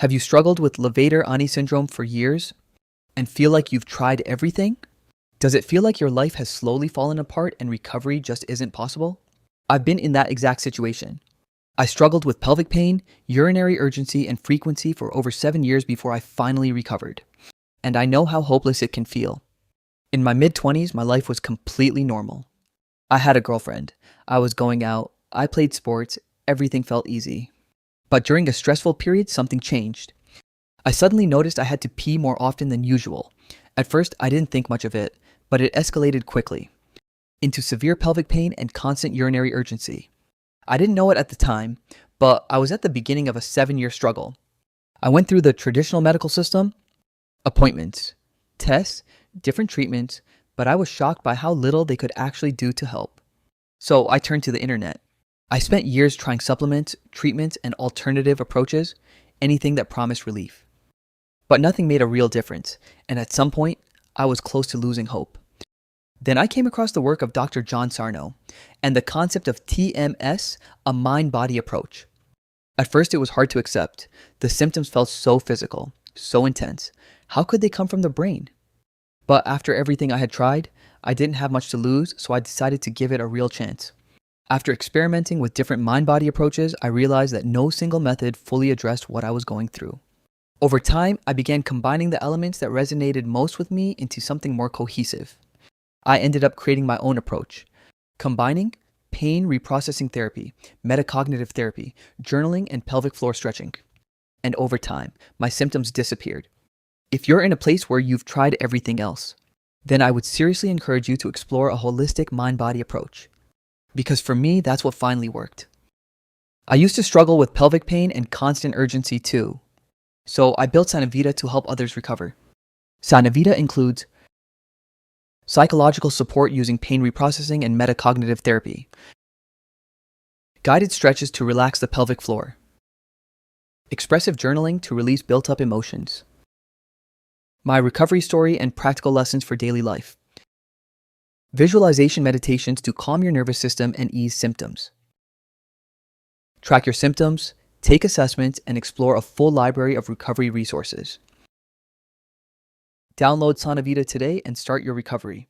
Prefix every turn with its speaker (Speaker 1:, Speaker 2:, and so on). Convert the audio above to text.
Speaker 1: Have you struggled with Levator Ani Syndrome for years and feel like you've tried everything? Does it feel like your life has slowly fallen apart and recovery just isn't possible? I've been in that exact situation. I struggled with pelvic pain, urinary urgency, and frequency for over 7 years before I finally recovered. And I know how hopeless it can feel. In my mid-20s, my life was completely normal. I had a girlfriend. I was going out. I played sports. Everything felt easy. But during a stressful period, something changed. I suddenly noticed I had to pee more often than usual. At first, I didn't think much of it, but it escalated quickly into severe pelvic pain and constant urinary urgency. I didn't know it at the time, but I was at the beginning of a 7-year struggle. I went through the traditional medical system, appointments, tests, different treatments, but I was shocked by how little they could actually do to help. So I turned to the internet. I spent years trying supplements, treatments, and alternative approaches, anything that promised relief. But nothing made a real difference, and at some point, I was close to losing hope. Then I came across the work of Dr. John Sarno and the concept of TMS, a mind-body approach. At first, it was hard to accept. The symptoms felt so physical, so intense. How could they come from the brain? But after everything I had tried, I didn't have much to lose, so I decided to give it a real chance. After experimenting with different mind-body approaches, I realized that no single method fully addressed what I was going through. Over time, I began combining the elements that resonated most with me into something more cohesive. I ended up creating my own approach, combining pain reprocessing therapy, metacognitive therapy, journaling, and pelvic floor stretching. And over time, my symptoms disappeared. If you're in a place where you've tried everything else, then I would seriously encourage you to explore a holistic mind-body approach. Because for me, that's what finally worked. I used to struggle with pelvic pain and constant urgency too. So I built Sanavita to help others recover. Sanavita includes psychological support using pain reprocessing and metacognitive therapy, guided stretches to relax the pelvic floor, expressive journaling to release built-up emotions, my recovery story and practical lessons for daily life, visualization meditations to calm your nervous system and ease symptoms. Track your symptoms, take assessments, and explore a full library of recovery resources. Download Sanavita today and start your recovery.